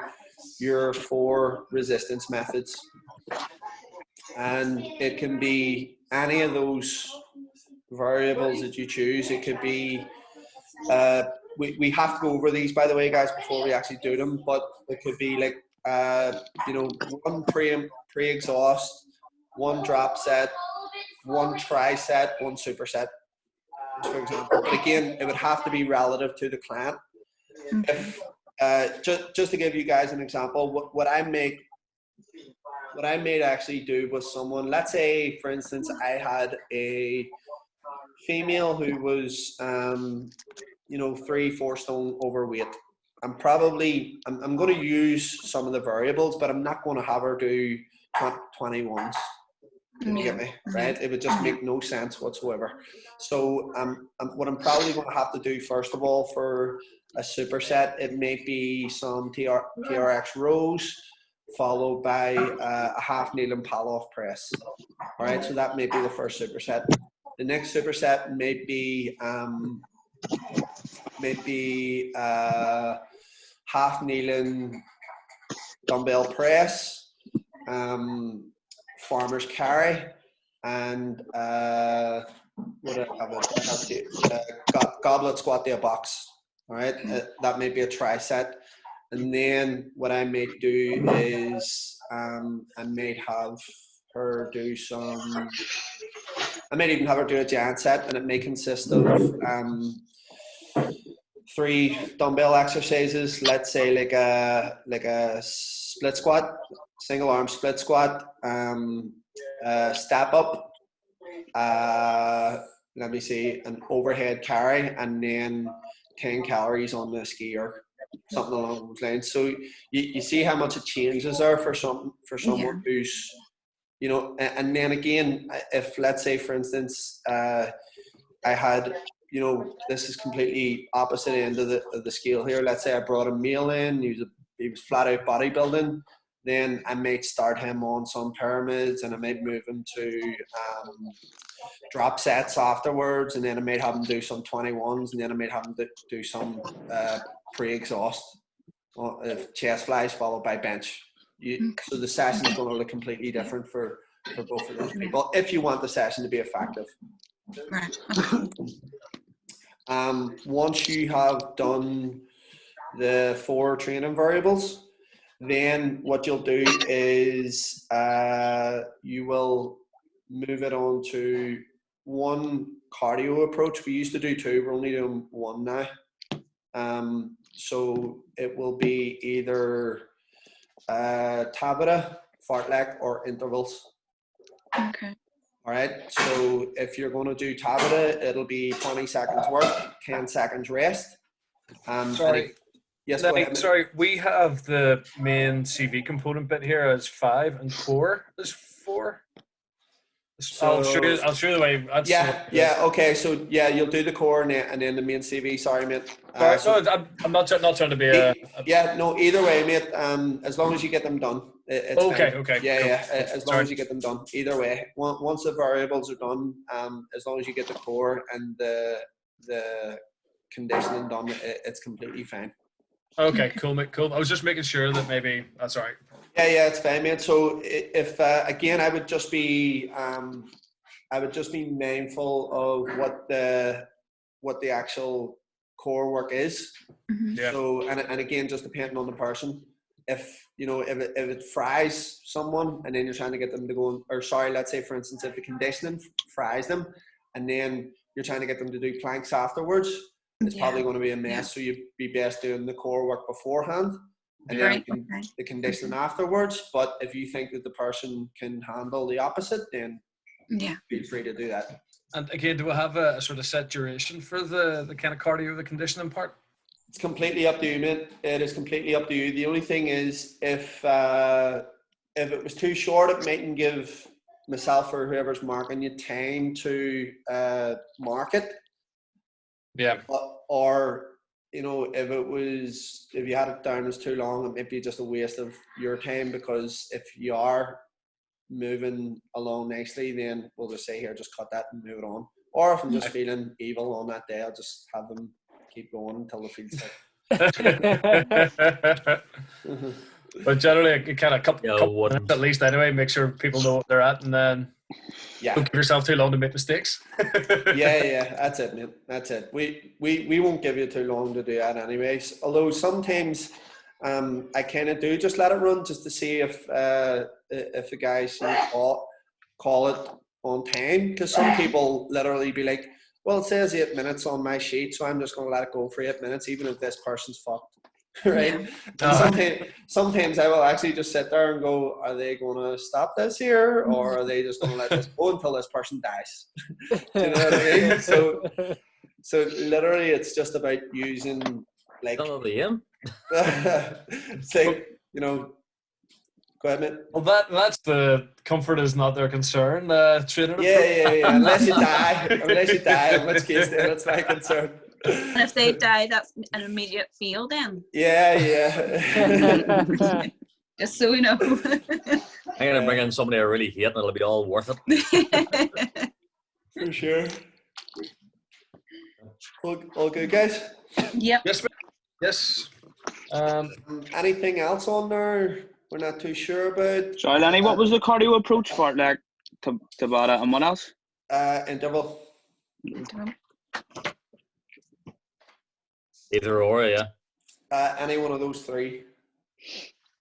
Speaker 4: your 4 resistance methods. And it can be any of those variables that you choose. It could be, we have to go over these, by the way, guys, before we actually do them, but it could be like, you know, 1 pre-exhaust, 1 drop set, 1 try set, 1 superset, for example. But again, it would have to be relative to the client. If just to give you guys an example, what I made actually do with someone, let's say, for instance, I had a female who was, you know, 3-4 stone overweight. I'm going to use some of the variables, but I'm not going to have her do 21s. You get me? Right? It would just make no sense whatsoever. So what I'm probably going to have to do, first of all, for a superset, it may be some TRX rows, followed by a half kneel and pull-off press. All right, so that may be the first superset. The next superset may be half kneeling dumbbell press, farmer's carry, and goblet squat to a box. All right, that may be a tricep. And then what I may do is I may have her do I may even have her do a giant set, and it may consist of 3 dumbbell exercises. Let's say like a split squat, single arm split squat, step up, let me see, an overhead carry, and then 10 calories on the skier, something along those lines. So you see how much it changes there for someone who's, you know, and then again, if let's say, for instance, I had, you know, this is completely opposite end of the scale here. Let's say I brought a male in, he was flat out bodybuilding. then I might start him on some pyramids, and I might move him to drop sets afterwards, and then I might have him do some 21s, and then I might have him do some pre-exhaust chest flies followed by bench. So the session is going to look completely different for both of those people if you want the session to be effective.
Speaker 1: Right.
Speaker 4: Once you have done the 4 training variables, then what you'll do is you will move it on to 1 cardio approach. We used to do 2, we're only doing 1 now. So it will be either Tabata, fartlek, or intervals.
Speaker 1: Okay.
Speaker 4: All right. So if you're going to do Tabata, it'll be 20 seconds work, 10 seconds rest.
Speaker 6: Sorry.
Speaker 4: Yes.
Speaker 6: Sorry, we have the main CV component bit here as 5 and core as 4. So I'll show you the way.
Speaker 4: Okay. So you'll do the core and then the main CV. Sorry, mate.
Speaker 6: I'm not trying to be
Speaker 4: either way, mate. As long as you get them done. It's
Speaker 6: okay.
Speaker 4: fine.
Speaker 6: Okay.
Speaker 4: Yeah. As long as you get them done. Either way. Once the variables are done, as long as you get the core and the conditioning done, it's completely fine.
Speaker 6: Okay, cool, mate, cool. I was just making sure that maybe that's all right.
Speaker 4: Yeah, it's fine, mate. So if again, I would just be mindful of what the actual core work is.
Speaker 6: Yeah.
Speaker 4: So and again, just depending on the person. If it fries someone and then you're trying to get them to go, let's say for instance, if the conditioning fries them and then you're trying to get them to do planks afterwards, it's probably going to be a mess. Yeah. So you'd be best doing the core work beforehand and then the conditioning afterwards. But if you think that the person can handle the opposite, then feel free to do that.
Speaker 6: And again, do we have a sort of set duration for the kind of cardio, the conditioning part?
Speaker 4: It's completely up to you, mate. It is completely up to you. The only thing is if it was too short, it mightn't give myself or whoever's marking you time to mark it.
Speaker 6: Yeah.
Speaker 4: Or if you had it down as too long, it might be just a waste of your time, because if you are moving along nicely, then we'll just say here, just cut that and move it on. Or if I'm just feeling evil on that day, I'll just have them keep going until they feel sick.
Speaker 6: But generally, a kind of couple minutes at least anyway, make sure people know what they're at, and then don't give yourself too long to make mistakes.
Speaker 4: yeah, that's it, man. That's it. We won't give you too long to do that anyways. Although sometimes I kind of do just let it run just to see if the guys call it on time, because some people literally be like, well, it says 8 minutes on my sheet, so I'm just going to let it go for 8 minutes, even if this person's fucked. Right? And sometimes I will actually just sit there and go, are they going to stop this here, or are they just going to let this go until this person dies? Do you know what I mean? So literally, it's just about using like. It's like, go ahead, mate.
Speaker 6: Well, that's the comfort is not their concern. Training.
Speaker 4: Yeah. Unless you die, in which case then it's my concern.
Speaker 1: And if they die, that's an immediate fail then.
Speaker 4: Yeah.
Speaker 1: Just so we know.
Speaker 7: I'm gonna bring in somebody I really hate, and it'll be all worth it.
Speaker 4: For sure. All good, guys?
Speaker 1: Yep.
Speaker 6: Yes.
Speaker 4: Anything else on there we're not too sure about?
Speaker 9: Sorry, Lenny, what was the cardio approach for it? Like Tabata and what else?
Speaker 4: Interval.
Speaker 7: Either or, yeah.
Speaker 4: Any one of those 3.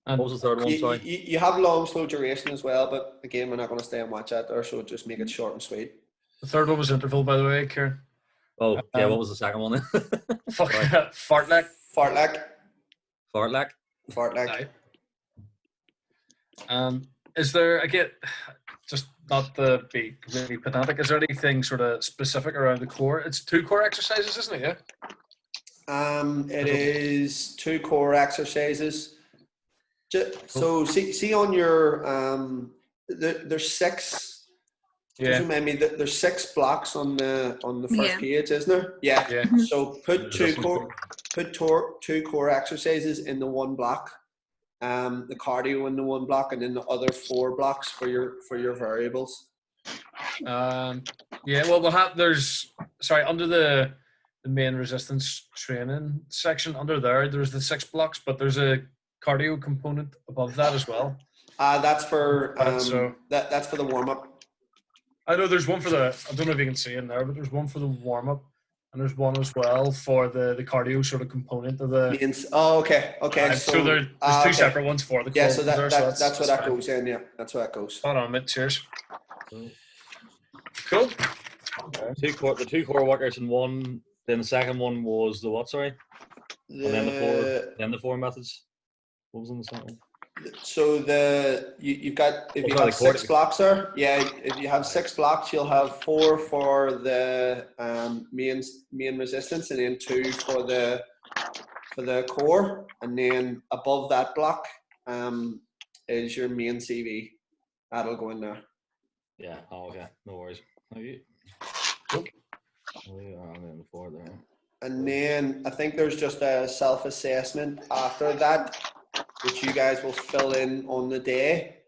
Speaker 7: And what was the third one? Sorry.
Speaker 4: You have long, slow duration as well, but again, we're not going to stay and watch that there, so just make it short and sweet.
Speaker 6: The third one was interval, by the way, Kieran.
Speaker 7: Oh, yeah. What was the second one then?
Speaker 6: Fartlek. Is there, again, just not to be completely pedantic, is there anything sort of specific around the core? It's 2 core exercises, isn't it? Yeah.
Speaker 4: It is 2 core exercises. So see on your there's 6.
Speaker 6: Yeah.
Speaker 4: There's 6 blocks on the first page, isn't there? Yeah. So put 2 core exercises in the one block, the cardio in the one block, and then the other 4 blocks for your variables.
Speaker 6: Yeah, well, under the main resistance training section, under there's the 6 blocks, but there's a cardio component above that as well.
Speaker 4: That's for that's for the warm up.
Speaker 6: I know there's one for I don't know if you can see in there, but there's one for the warm up, and there's one as well for the cardio sort of component of the.
Speaker 4: Okay.
Speaker 6: So there's 2 separate ones for the.
Speaker 4: Yeah, so that's where that goes in. Yeah, that's where that goes.
Speaker 6: Hold on, mate. Cheers. Cool.
Speaker 7: The 2 core workouts in one. Then the second one was the what? Sorry. And then the 4 methods. What was in the second one?
Speaker 4: So you've got, if you have 6 blocks there, if you have 6 blocks, you'll have 4 for the main resistance, and then 2 for the core, and then above that block is your main CV. That'll go in there.
Speaker 7: Yeah. Oh, okay. No worries. Okay.
Speaker 4: And then I think there's just a self-assessment after that, which you guys will fill in on the day.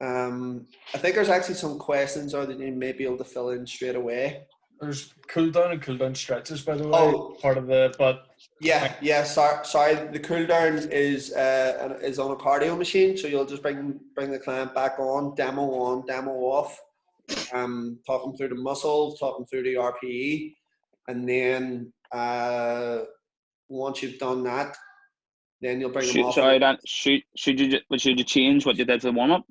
Speaker 4: I think there's actually some questions that you may be able to fill in straight away.
Speaker 6: There's cool down and cool down stretches, by the way. Part of the, but
Speaker 4: yeah. Sorry. The cool down is on a cardio machine, so you'll just bring the client back on, demo off, talk them through the muscles, talk them through the RPE, and then once you've done that, then you'll bring them off.
Speaker 9: Sorry, should you change what you did for the warm up?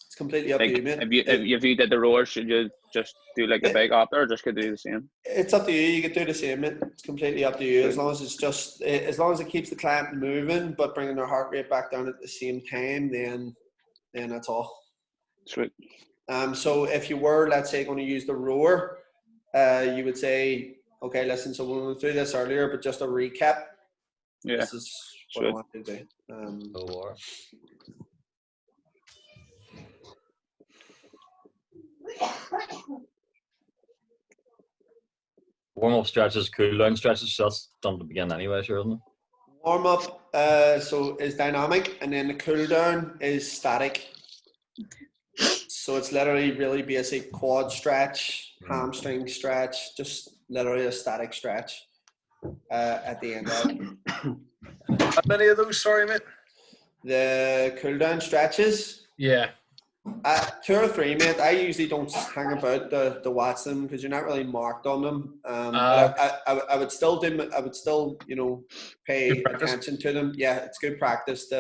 Speaker 4: It's completely up to you, mate.
Speaker 9: If you did the rower, should you just do like a big after, or just could do the same?
Speaker 4: It's up to you. You could do the same, mate. It's completely up to you. As long as it keeps the client moving, but bringing their heart rate back down at the same time, then that's all.
Speaker 9: Sweet.
Speaker 4: So if you were, let's say, going to use the rower, you would say, okay, listen. So we went through this earlier, but just a recap.
Speaker 9: Yeah.
Speaker 4: This is what I want to do.
Speaker 7: Warm-up stretches, cool-down stretches, so that's done at the beginning anyway, sure, isn't it?
Speaker 4: Warm-up is dynamic, and then the cool-down is static. So it's literally really basic quad stretch, hamstring stretch, just literally a static stretch at the end of it.
Speaker 6: How many of those, sorry, mate?
Speaker 4: The cool-down stretches?
Speaker 6: Yeah.
Speaker 4: 2 or 3, mate. I usually don't hang about to watch them because you're not really marked on them. I would still pay attention to them. Yeah, it's good practice.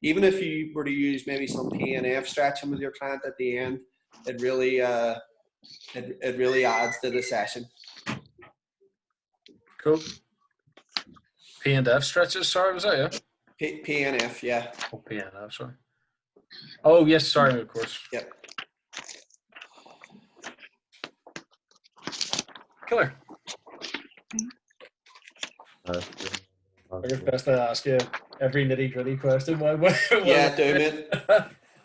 Speaker 4: Even if you were to use maybe some PNF stretching with your client at the end, it really adds to the session.
Speaker 6: Cool. P&F stretches, sorry, was that
Speaker 4: PNF, yeah.
Speaker 6: Oh, PNF, sorry. Oh, yes, sorry, of course.
Speaker 4: Yep.
Speaker 6: Killer. I guess best to ask you every nitty-gritty question.
Speaker 4: Yeah, do, mate.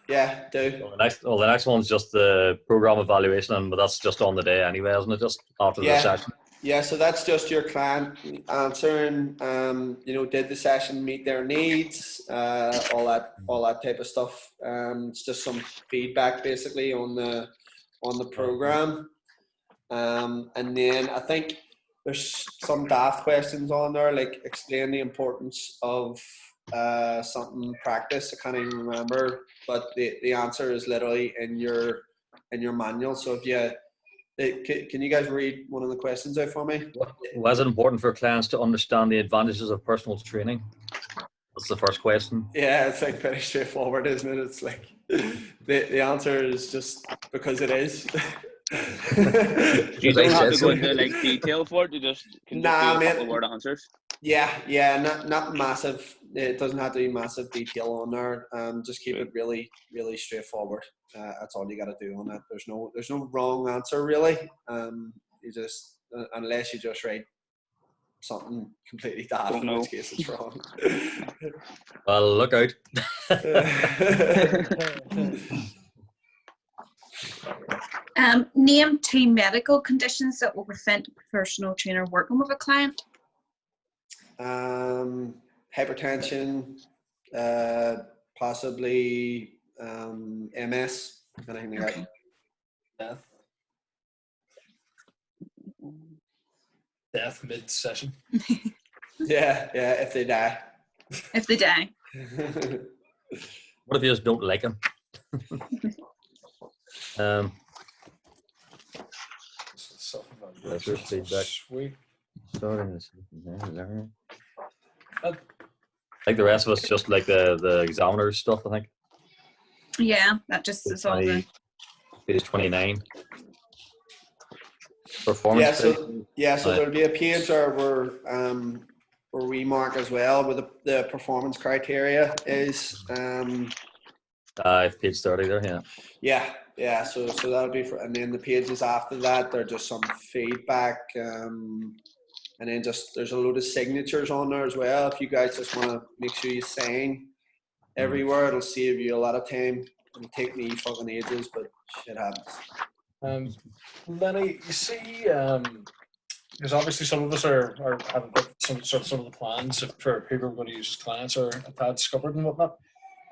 Speaker 4: Yeah, do.
Speaker 7: Well, the next one's just the program evaluation, but that's just on the day anyway, isn't it? Just after the session.
Speaker 4: Yeah, so that's just your client answering, did the session meet their needs, all that type of stuff. It's just some feedback basically on the program. And then I think there's some daft questions on there, like explain the importance of something practice. I can't even remember, but the answer is literally in your manual. So if you can you guys read one of the questions out for me?
Speaker 7: Why is it important for clients to understand the advantages of personal training? That's the first question.
Speaker 4: Yeah, it's like pretty straightforward, isn't it? It's like the answer is just because it is.
Speaker 9: You don't have to go into like detail for it. You just can do a couple word answers.
Speaker 4: Yeah, not massive. It doesn't have to be massive detail on there. Just keep it really, really straightforward. That's all you got to do on that. There's no wrong answer really. You just unless you just write something completely daft, in which case it's wrong.
Speaker 7: Well, look out.
Speaker 1: Name 2 medical conditions that will prevent a personal trainer working with a client.
Speaker 4: Hypertension, possibly MS, anything like that.
Speaker 6: Death mid-session.
Speaker 4: Yeah, if they die.
Speaker 1: If they die.
Speaker 7: What if you just don't like him? That's your feedback.
Speaker 6: Sweet.
Speaker 7: I think the rest of us just like the examiners stuff, I think.
Speaker 1: Yeah, that just is all the...
Speaker 7: Page 29. Performance.
Speaker 4: So there'll be a page where we mark as well where the performance criteria is.
Speaker 7: Page 30 there,
Speaker 4: yeah. So that'll be for, and then the pages after that, they're just some feedback, and then just there's a load of signatures on there as well. If you guys just want to make sure you sign everywhere, it'll save you a lot of time. It'll take me fucking ages, but shit happens.
Speaker 6: Lenny, you see, because obviously some of us are having some of the plans for people who are going to use as clients or a tad discovered and whatnot.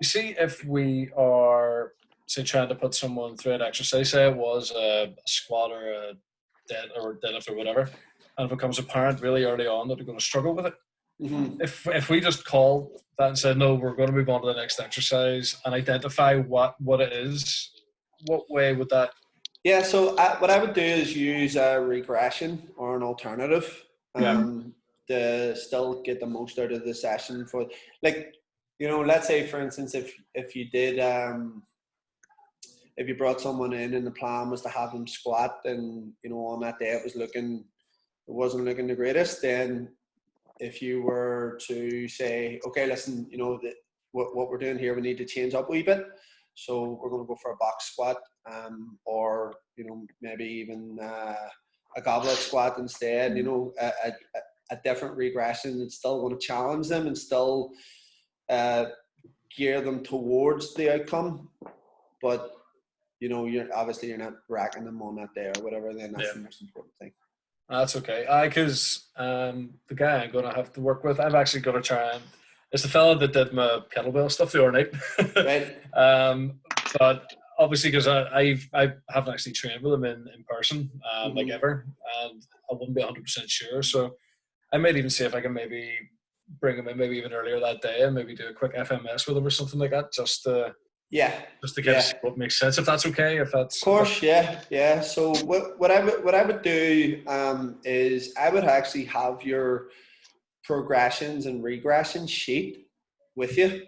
Speaker 6: You see, if we are, say, trying to put someone through an exercise, say it was a squat or a deadlift or whatever, and it becomes apparent really early on that they're going to struggle with it.
Speaker 4: Mm-hmm.
Speaker 6: If we just call that and said, no, we're going to move on to the next exercise and identify what it is, what way would that?
Speaker 4: Yeah, so what I would do is use a regression or an alternative to still get the most out of the session. For, like, you know, let's say for instance, if you did, if you brought someone in and the plan was to have them squat, and you know on that day it wasn't looking the greatest, then if you were to say, okay, listen, you know that what we're doing here, we need to change up a wee bit. So we're going to go for a box squat, or you know maybe even a goblet squat instead. You know, a different regression that's still going to challenge them and still gear them towards the outcome. But you know, you're not racking them on that day or whatever. Then that's the most important thing.
Speaker 6: That's okay. Because the guy I'm going to have to work with, I'm actually going to try and. It's the fella that did my kettlebell stuff the other night.
Speaker 4: Right.
Speaker 6: But obviously, because I haven't actually trained with him in person, like ever, and I wouldn't be 100% sure. So I might even see if I can maybe bring him in maybe even earlier that day and maybe do a quick FMS with him or something like that, just to get what makes sense, if that's okay. If that's
Speaker 4: of course, yeah. So what I would do is I would actually have your progressions and regression sheet with you.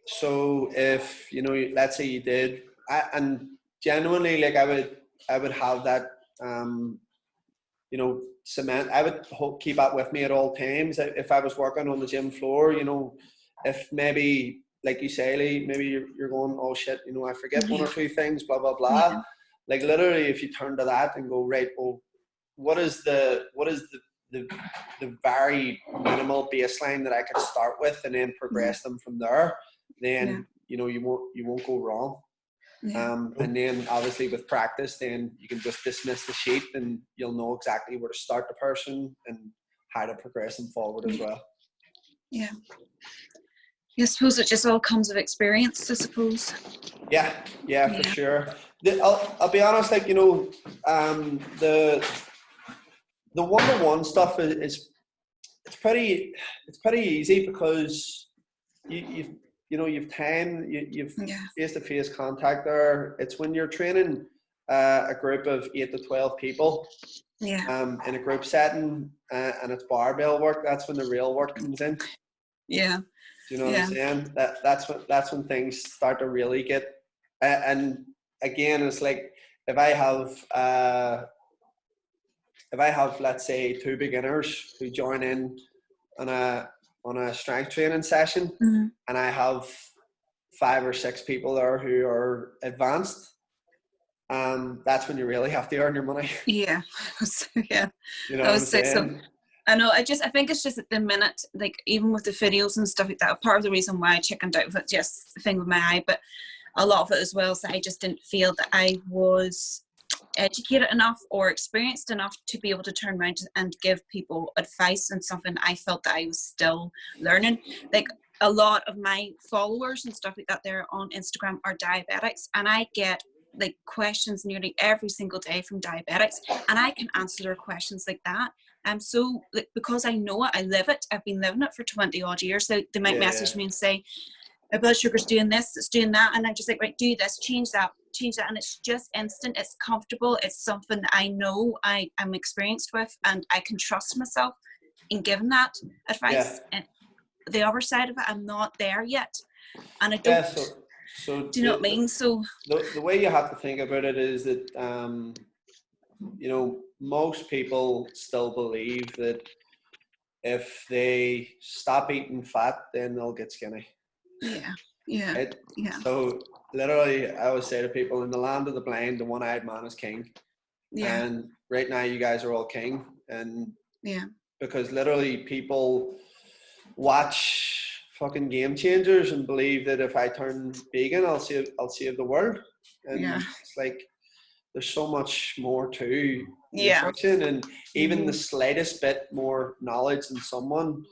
Speaker 4: So if you know, let's say you did, and genuinely, like I would have that, you know, cement. I would keep that with me at all times. If I was working on the gym floor, you know, if maybe like you say, Lee, maybe you're going, oh shit, you know, I forget one or two things, blah blah blah. Yeah. Like literally, if you turn to that and go, right, well, what is the very minimal baseline that I could start with and then progress them from there, then you know you won't go wrong. And then obviously with practice, then you can just dismiss the sheet and you'll know exactly where to start the person and how to progress them forward as well.
Speaker 1: Yeah, I suppose it just all comes with experience, I suppose.
Speaker 4: Yeah, for sure. I'll be honest, like, you know, the one-to-one stuff is it's pretty easy because you've time, you've face-to-face contact there. It's when you're training a group of 8 to 12 people in a group setting and it's barbell work, that's when the real work comes in.
Speaker 1: Yeah.
Speaker 4: Do you know what I'm saying? That's when things start to really get and again, it's like if I have let's say 2 beginners who join in on a strength training session, and I have 5 or 6 people there who are advanced, that's when you really have to earn your money.
Speaker 1: Yeah. Yeah.
Speaker 4: You know what I'm saying?
Speaker 1: I know. I think it's just at the minute, like even with the videos and stuff like that, part of the reason why I chickened out with it, just the thing with my eye, but a lot of it as well, so I just didn't feel that I was educated enough or experienced enough to be able to turn around and give people advice on something I felt that I was still learning. Like a lot of my followers and stuff like that there on Instagram are diabetics, and I get like questions nearly every single day from diabetics, and I can answer their questions like that. So like, because I know it, I live it, I've been living it for 20 odd years. So they might message me and say, my blood sugar's doing this, it's doing that, and I'm just like, right, do this, change that, and it's just instant, it's comfortable, it's something that I know I'm experienced with, and I can trust myself in giving that advice. And the other side of it, I'm not there yet, and I don't.
Speaker 4: So
Speaker 1: do you know what I mean? So
Speaker 4: the way you have to think about it is that you know, most people still believe that if they stop eating fat, then they'll get skinny.
Speaker 1: Yeah.
Speaker 4: So literally, I always say to people, in the land of the blind, the one-eyed man is king.
Speaker 1: Yeah.
Speaker 4: And right now, you guys are all king, and
Speaker 1: yeah,
Speaker 4: because literally people watch fucking Game Changers and believe that if I turn vegan, I'll save the world. And it's like, there's so much more to nutrition, and even the slightest bit more knowledge than someone.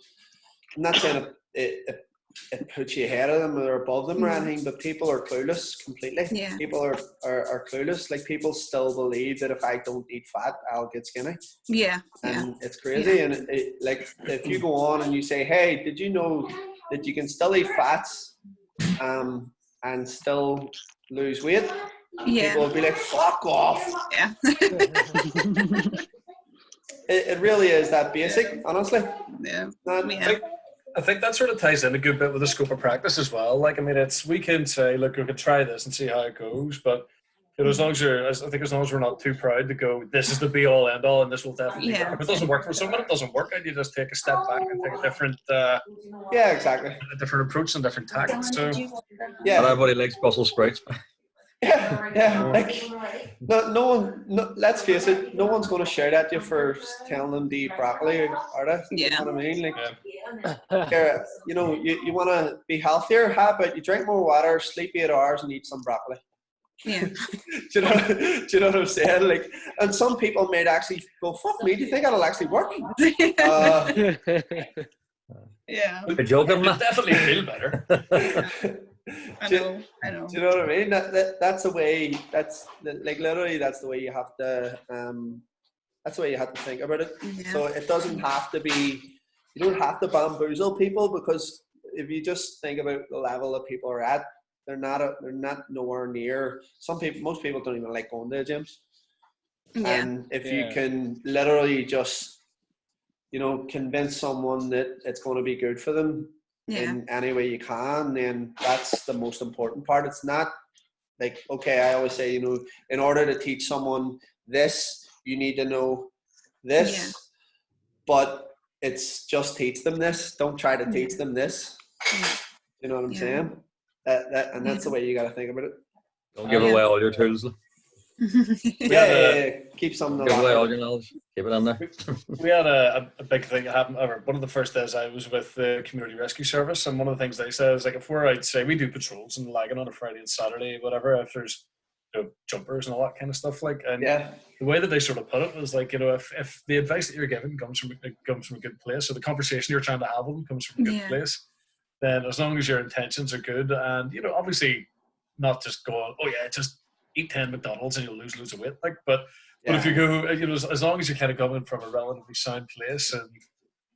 Speaker 4: I'm not saying it puts you ahead of them or above them or anything, but people are clueless completely. People are clueless. Like, people still believe that if I don't eat fat, I'll get skinny. And it's crazy. And like, if you go on and you say, hey, did you know that you can still eat fats and still lose weight? People will be like, fuck off. It really is that basic, honestly.
Speaker 6: I think that sort of ties in a good bit with the scope of practice as well. Like, I mean, we can say, look, we could try this and see how it goes, but you know, as long as we're not too proud to go, this is the be all end all, and this will definitely work. If it doesn't work for someone, it doesn't work, and you just take a step back and take a different,
Speaker 4: exactly,
Speaker 6: a different approach and different tactics. So,
Speaker 7: not everybody likes Brussels sprouts.
Speaker 4: Like, no one. Let's face it, no one's going to shout at you for telling them to eat broccoli, are they? You know what I mean? Like, you know, you want to be healthier. How about you drink more water, sleep 8 hours, and eat some broccoli?
Speaker 1: Yeah.
Speaker 4: do you know what I'm saying? Like, and some people might actually go, "Fuck me, do you think that'll actually work?"
Speaker 7: Good joke,
Speaker 6: it definitely feel better.
Speaker 1: I know.
Speaker 4: Do you know what I mean? That's the way. Literally, that's the way you have to. That's the way you have to think about it. So it doesn't have to be. You don't have to bamboozle people, because if you just think about the level that people are at, they're not nowhere near. Most people don't even like going to the gyms. And if you can literally just, you know, convince someone that it's going to be good for them in any way you can, then that's the most important part. It's not like, okay, I always say, you know, in order to teach someone this, you need to know this, but it's just teach them this. Don't try to teach them this. You know what I'm saying? And that's the way you got to think about it.
Speaker 7: Don't give away all your tools.
Speaker 4: Keep some.
Speaker 7: Give away all your knowledge. Keep it on there.
Speaker 6: We had a big thing that happened. One of the first days I was with the Community Rescue Service, and one of the things they said is, like, if we're out, say we do patrols in Lagan on a Friday and Saturday, whatever, if there's, you know, jumpers and all that kind of stuff, like, and the way that they sort of put it was like, you know, if the advice that you're giving comes from a good place, or the conversation you're trying to have with them comes from a good place, then as long as your intentions are good, and, you know, obviously not just going, oh yeah, just eat 10 McDonald's and you'll lose loads of weight, like, but if you go, you know, as long as you're kind of coming from a relatively sound place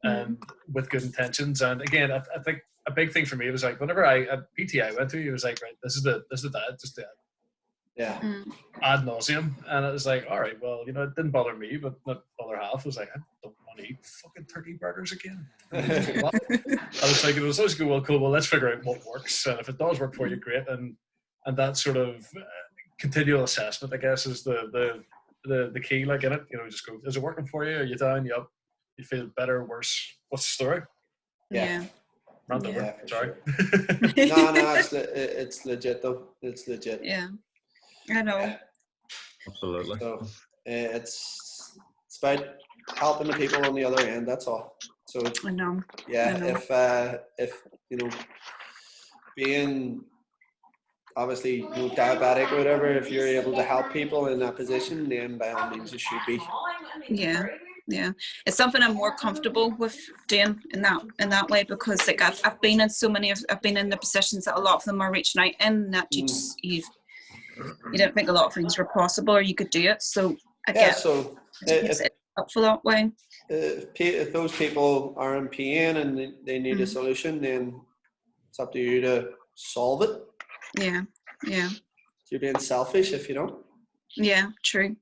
Speaker 6: and with good intentions, and again, I think a big thing for me was, like, whenever at PT I went to, it was like, right, this is the diet, just do it. Ad nauseum, and it was like, all right, well, you know, it didn't bother me, but the other half was like, I don't want to eat fucking turkey burgers again. I was like, it was always good. Well, cool. Well, let's figure out what works, and if it does work for you, great. And that sort of continual assessment, I guess, is the key. Like, in it, you know, just go, is it working for you? Are you down? You up? You feel better? Worse? What's the story? Sorry.
Speaker 4: Sure. No, it's legit though. It's legit.
Speaker 1: I know.
Speaker 7: Absolutely.
Speaker 4: So it's about helping the people on the other end. That's all. So
Speaker 1: I know.
Speaker 4: If you know, being obviously, you know, diabetic or whatever, if you're able to help people in that position, then by all means you should be.
Speaker 1: Yeah, it's something I'm more comfortable with doing in that way, because like I've been in so many I've been in the positions that a lot of them are reaching out in, that you don't think a lot of things were possible or you could do it. So I guess it's helpful that way.
Speaker 4: If those people are in pain and they need a solution, then it's up to you to solve it.
Speaker 1: Yeah.
Speaker 4: You're being selfish if you don't.
Speaker 1: Yeah, true.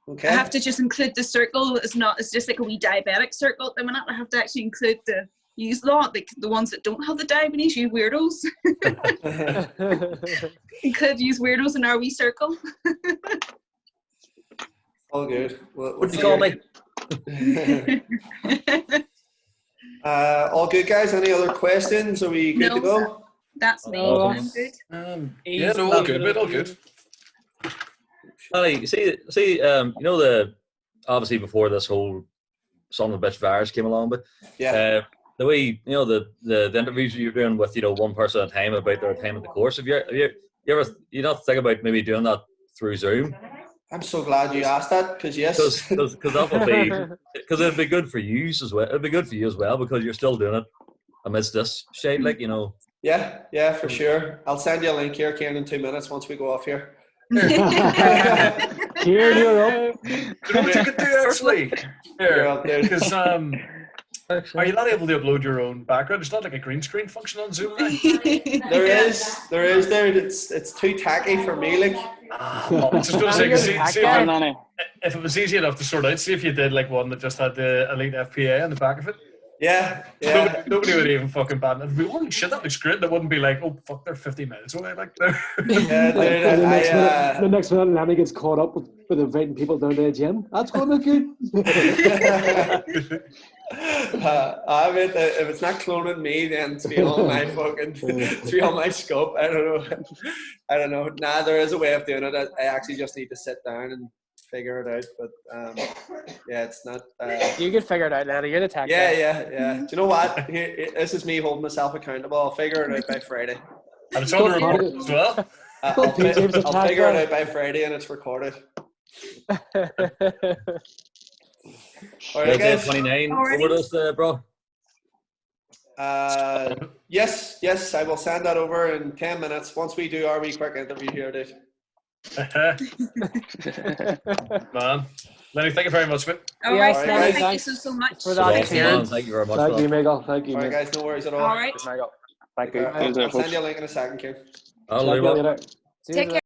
Speaker 4: Okay.
Speaker 1: I have to just include the circle. It's just like a wee diabetic circle at the minute. I have to actually include the use lot, like the ones that don't have the diabetes, you weirdos. Include use weirdos in our wee circle.
Speaker 4: All good.
Speaker 7: What do you call me?
Speaker 4: All good, guys. Any other questions? Are we good to go?
Speaker 1: That's me. I'm good.
Speaker 6: Yeah, no, all good, mate. All good.
Speaker 7: See, you know, obviously before this whole son of a bitch virus came along, but the way, you know, the interviews you're doing with, you know, one person at a time about their time at the course, have you ever not think about maybe doing that through Zoom?
Speaker 4: I'm so glad you asked that, because yes,
Speaker 7: because that would be, because it'd be good for you as well. It'd be good for you as well, because you're still doing it amidst this shade, like, you know.
Speaker 4: Yeah, for sure. I'll send you a link here, Kieran, in 2 minutes once we go off here.
Speaker 8: Kieran, you're up.
Speaker 6: You know what you could do actually? Because are you not able to upload your own background? It's not like a green screen function on Zoom. Right?
Speaker 4: There is. It's too tacky for me. Like,
Speaker 6: I was just going to say, if it was easy enough to sort out, see if you did like one that just had the Elite FPA on the back of it.
Speaker 4: Yeah.
Speaker 6: Nobody would even fucking ban it. It'd be, holy shit, that looks great. It wouldn't be like, oh fuck, they're 50 minutes away. Like,
Speaker 8: the next minute, Lanny gets caught up with inviting people down to the gym. That's going to be good.
Speaker 4: I mean, if it's not cloning me, then it's beyond my it's beyond my scope. I don't know. Nah, there is a way of doing it. I actually just need to sit down and figure it out, but yeah, it's not.
Speaker 5: You can figure it out, Lanny. You're the tech guy.
Speaker 4: Yeah. Do you know what? This is me holding myself accountable. I'll figure it out by Friday.
Speaker 6: And it's on the record as well.
Speaker 4: I'll figure it out by Friday, and it's recorded. All right, guys.
Speaker 7: 29 overdose, bro.
Speaker 4: Yes, I will send that over in 10 minutes once we do our wee quick interview here, dude.
Speaker 6: Man, Lenny, thank you very much, mate.
Speaker 1: All right, thank you so much
Speaker 5: for that.
Speaker 7: Thank you very much.
Speaker 8: Thank you, Miguel. Thank you.
Speaker 4: All right, guys, no worries at all.
Speaker 1: All right.
Speaker 9: Thank you.
Speaker 4: I'll send you a link in a second, Kieran.
Speaker 7: I'll
Speaker 8: Take care.